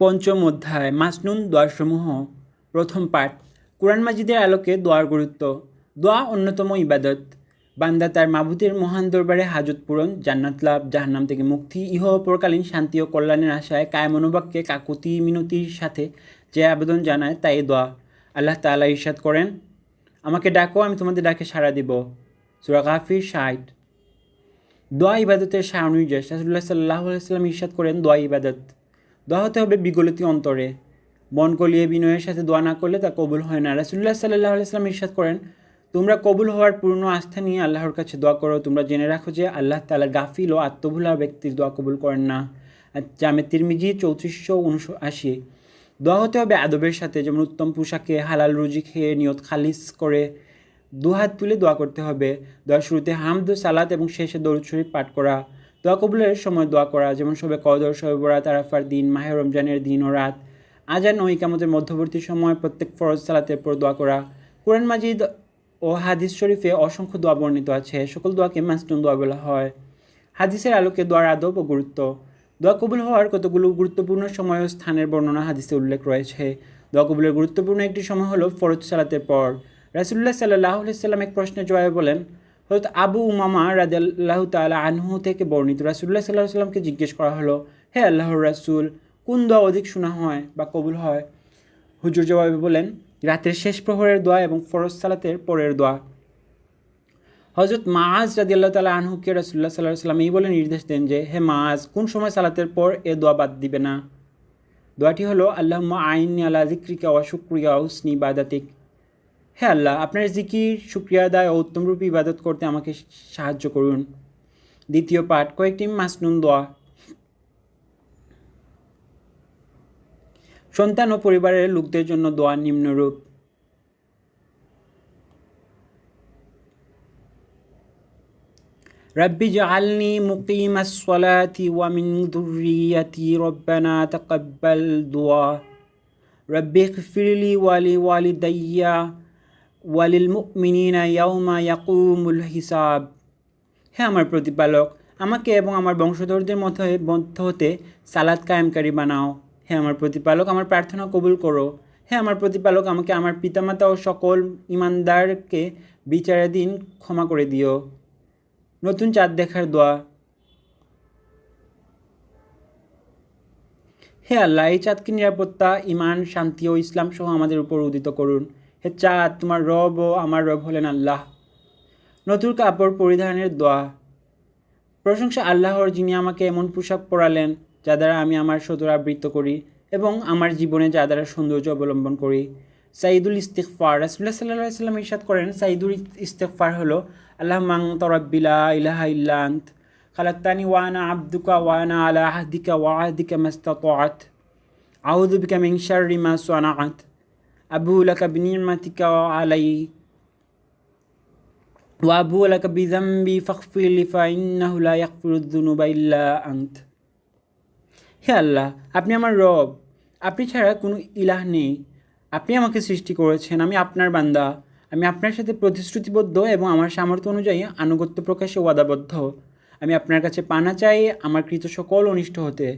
পঞ্চম অধ্যায় মাসনুন দোয়াসমূহ। প্রথম পাঠ। কুরআন মাজিদের আলোকে দোয়ার গুরুত্ব। দোয়া অন্যতম ইবাদত। বান্দা তার মাবুদের মহান দরবারে হাজত পূরণ, জান্নাত লাভ, জাহান্নাম থেকে মুক্তি, ইহ পরকালীন শান্তি ও কল্যাণের আশায় কায় মনোবাক্যে কাকুতি মিনতির সাথে যে আবেদন জানায় তাই দোয়া। আল্লাহ তাআলা ইরশাদ করেন, আমাকে ডাকো, আমি তোমাদের ডাকে সাড়া দিব। সূরা গাফির 60। দোয়া ইবাদতের সারনির্দেশ। রাসূলুল্লাহ সাল্লাল্লাহু আলাইহি ওয়াসাল্লাম ইরশাদ করেন, দোয়া ইবাদত। দোয়া হতে হবে বিগলিত অন্তরে। মন গলিয়ে বিনয়ের সাথে দোয়া না করলে তা কবুল হয় না। রাসূলুল্লাহ সাল্লাল্লাহু আলাইহি ওয়াসাল্লাম ইরশাদ করেন, তোমরা কবুল হওয়ার পূর্ণ আস্থা নিয়ে আল্লাহর কাছে দোয়া করো। তোমরা জেনে রাখো যে আল্লাহ তাআলা গাফিল ও আত্মভুলা ব্যক্তির দোয়া কবুল করেন না। জামে তিরমিজি 3479। দোয়া হতে হবে আদবের সাথে, যেমন উত্তম পোশাকে, হালাল রুজি খেয়ে, নিয়ত খালিস করে দুহাত তুলে দোয়া করতে হবে। দোয়ার শুরুতে হামদ, সালাত এবং শেষে দরুদ শরীফ পাঠ করা। দোয়া কবুলের সময় দোয়া করা, যেমন শবে কদর, শবে বরাত, আরাফার দিন, মাহে রমজানের দিন ও রাত, আজান ও ইকামতের মধ্যবর্তী সময়, প্রত্যেক ফরজ সালাতের পর দোয়া করা। কুরআন মাজিদ ও হাদিস শরীফে অসংখ্য দোয়া বর্ণিত আছে। সকল দোয়াকে মাসনুন দোয়া বলা হয়। হাদিসের আলোকে দোয়ার আদব ও গুরুত্ব। দোয়া কবুল হওয়ার কতগুলো গুরুত্বপূর্ণ সময় ও স্থানের বর্ণনা হাদিসে উল্লেখ রয়েছে। দোয়া কবুলের গুরুত্বপূর্ণ একটি সময় হলো ফরজ সালাতের পর। রাসূলুল্লাহ সাল্লাল্লাহু আলাইহি ওয়াসাল্লাম এক প্রশ্নের জবাবে বলেন, হযরত আবু উমামা রাদিয়াল্লাহু তাআলা আনহু থেকে বর্ণিত, রাসূলুল্লাহ সাল্লাল্লাহু আলাইহি ওয়াসাল্লামকে জিজ্ঞেস করা হলো, হে আল্লাহর রাসূল, কোন দোয়া অধিক শোনা হয় বা কবুল হয়? হুজুর জবাবে বলেন, রাতের শেষ প্রহরের দোয়া এবং ফরজ সালাতের পরের দোয়া। হযরত মাআজ রাদিয়াল্লাহু তাআলা আনহুকে রাসূলুল্লাহ সাল্লাল্লাহু আলাইহি ওয়াসাল্লাম এই বলে নির্দেশ দেন যে, হে মাআজ, কোন সময় সালাতের পর এ দোয়া বাদ দিবে না? দোয়াটি হলো, আল্লাহুম্মা আইন্নি আলা যিকরিকা ওয়া শুকরিকা ওয়া হুসনি ইবাদাতিক। হে আল্লাহ, আপনার জিকির, শুকরিয়া আদায় ও উত্তমরূপে ইবাদত করতে আমাকে সাহায্য করুন। দ্বিতীয় পাঠ। কয়েকটি মাসনুন দোয়া। সন্তান ও পরিবারের লোকদের জন্য দোয়া নিম্নরূপ। রব্বি জাআলনি মুকিমাস সালাতি ওয়া মিন যুররিয়াতি রব্বানা তাকাব্বাল দুআ। রব্বি ইগফিরলি ওয়া লিওয়ালিদাইয়া ওয়ালিল মুমিনিনা ইয়াউমা ইয়াকুমুল হিসাব। হে আমার প্রতিপালক, আমাকে এবং আমার বংশধরদের মধ্য হতে সালাত কায়েমকারী বানাও। হে আমার প্রতিপালক, আমার প্রার্থনা কবুল করো। হে আমার প্রতিপালক, আমাকে আমার পিতামাতা ও সকল ঈমানদারকে বিচারের দিন ক্ষমা করে দিও। নতুন চাঁদ দেখার দোয়া। হে আল্লাহ, এই চাঁদকে নিরাপত্তা, ঈমান, শান্তি ও ইসলাম সহ আমাদের উপর উদিত করুন। হে চাঁদ, তোমার রব ও আমার রব হলেন আল্লাহ। নতুন কাপড় পরিধানের দোয়া। প্রশংসা আল্লাহর, যিনি আমাকে এমন পোশাক পরালেন যা দ্বারা আমি আমার সদর আবৃত করি এবং আমার জীবনে যা দ্বারা সৌন্দর্য অবলম্বন করি। সাইদুল ইস্তিগফার। রাসূলুল্লাহ সাল্লাল্লাহু আলাইহি ওয়াসাল্লাম ইরশাদ করেন, সাইদুল ইস্তিগফার হলো, আল্লাহুম্মা আনতা রাব্বি লা ইলাহা ইল্লা আনত খালাকতানি ওয়া আনা আবদুকা ওয়া আনা আলা আহদিকা ওয়া আহদিকা মাসতাতা'ত আউযু বিকা মিন শাররি মা সানা'ত আবু লাকা বিনি'মাতিকা আলাইহি ওয়া আবু লাকা বিযামবি ফাগফিরলি ফাইন্নাহু লা ইয়াগফিরুয যুনুবা ইল্লা আনত। হে আল্লাহ, আপনি আমার রব, আপনি ছাড়া কোনো ইলাহ নেই। আপনি আমাকে সৃষ্টি করেছেন, আমি আপনার বান্দা। আমি আপনার সাথে প্রতিশ্রুতিবদ্ধ এবং আমার সামর্থ্য অনুযায়ী আনুগত্য প্রকাশে ওয়াদাবদ্ধ। আমি আপনার কাছে পানা চাই আমার কৃত সকল অনিষ্ট হতে।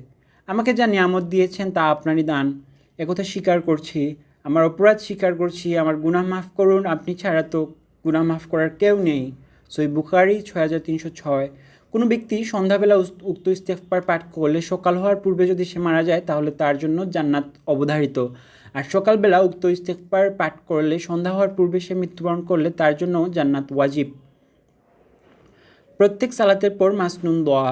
আমাকে যা নিয়ামত দিয়েছেন তা আপনারই দান, একথা স্বীকার করছি। আমার অপরাধ স্বীকার করছি, আমার গুনাহ মাফ করুন, আপনি ছাড়া তো গুনাহ মাফ করার কেউ নেই। সহিহ বুখারী 6306। কোনো ব্যক্তি সন্ধ্যাবেলা উক্ত ইস্তেগফার পাঠ করলে সকাল হওয়ার পূর্বে যদি সে মারা যায় তাহলে তার জন্য জান্নাত অবধারিত, আর সকালবেলা উক্ত ইস্তেগফার পাঠ করলে সন্ধ্যা হওয়ার পূর্বে সে মৃত্যুবরণ করলে তার জন্য জান্নাত ওয়াজিব। প্রত্যেক সালাতের পর মাসনুন দোয়া।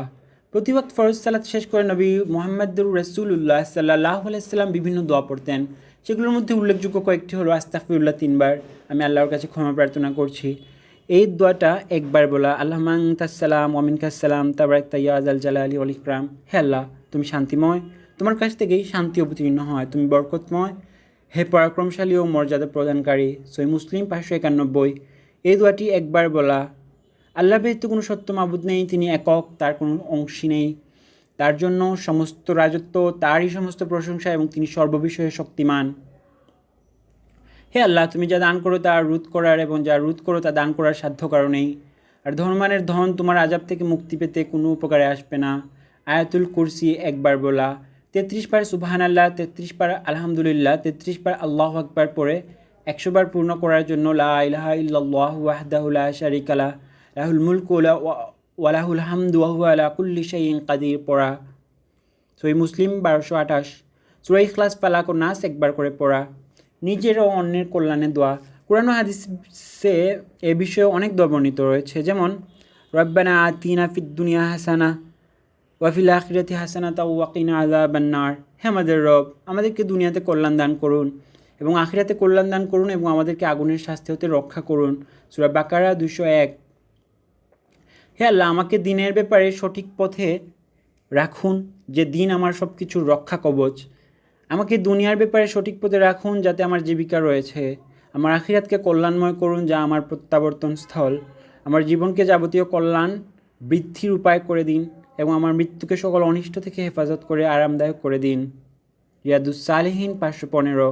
প্রতি ওয়াক্ত ফরজ সালাত শেষ করে নবী মুহাম্মদুর রাসূলুল্লাহ সাল্লাল্লাহু আলাইহি ওয়াসাল্লাম বিভিন্ন দোয়া পড়তেন। সেগুলোর মধ্যে উল্লেখযোগ্য কয়েকটি হলো, আস্তাগফিরুল্লাহ 3 বার, আমি আল্লাহর কাছে ক্ষমা প্রার্থনা করছি। এই দোয়াটা একবার বলা, আল্লাহুম্মা আনতাস সালাম ওয়া মিনকাস সালাম তাবারাকতা ইয়া যাল জালালি ওয়াল ইকরাম। হে আল্লাহ, তুমি শান্তিময়, তোমার কাছ থেকেই শান্তি অবতীর্ণ হয়, তুমি বরকতময়, হে পরাক্রমশালী ও মর্যাদা প্রদানকারী। সহিহ মুসলিম 591। এই দোয়াটি একবার বলা। আল্লাহ ব্যতীত কোনো সত্য মাবুদ নেই, তিনি একক, তার কোনো অংশী নেই, তার জন্য সমস্ত রাজত্ব, তারই সমস্ত প্রশংসা এবং তিনি সর্ববিষয়ে শক্তিমান। হে আল্লাহ, তুমি যা দান করো তা রোধ করার এবং যা রোধ করো তা দান করার সাধ্য কারো নেই, আর ধনবানের ধন তোমার আযাব থেকে মুক্তি পেতে কোনো উপকারে আসবে না। আয়াতুল কুরসি একবার বলা। 33 বার সুবহানাল্লাহ, 33 বার আলহামদুলিল্লাহ, 33 বার আল্লাহু আকবার পড়ে 100 বার পূর্ণ করার জন্য লা ইলাহা ইল্লাল্লাহু ওয়াহদাহু লা শারীকা লাহ, লাহুল মুলকু ওয়া লাহুল হামদু ওয়া হুয়া আলা কুল্লি শাইইন কাদির পড়া। সহিহ মুসলিম 1228। সূরা ইখলাস, ফালাক ও নাস একবার করে পড়া। নিজের ও অন্যের কল্যাণে দোয়া। কুরআন ও হাদিসে এ বিষয়ে অনেক দোয়া বর্ণিত রয়েছে, যেমন রব্বানা আতিনা ফিদ দুনিয়া হাসানা ওয়া ফিল আখিরাতি হাসানাতাও ওয়া কিনা আযাবান নার। হে আমাদের রব, আমাদেরকে দুনিয়াতে কল্যাণ দান করুন এবং আখিরাতে কল্যাণ দান করুন এবং আমাদেরকে আগুনের শাস্তি হতে রক্ষা করুন। সূরা বাকারা 201। হে আল্লাহ, আমাকে দিনের ব্যাপারে সঠিক পথে রাখুন, যে দিন আমার সব কিছুর রক্ষা কবচ। আমাকে দুনিয়ার ব্যাপারে সঠিক পথে রাখুন, যাতে আমার জীবিকা রয়েছে। আমার আখিরাতকে কল্যাণময় করুন, যা আমার প্রত্যাবর্তন স্থল। আমার জীবনকে যাবতীয় কল্যাণ বৃদ্ধির উপায় করে দিন এবং আমার মৃত্যুকে সকল অনিষ্ট থেকে হেফাজত করে আরামদায়ক করে দিন। রিয়াদুস সালিহিন 515।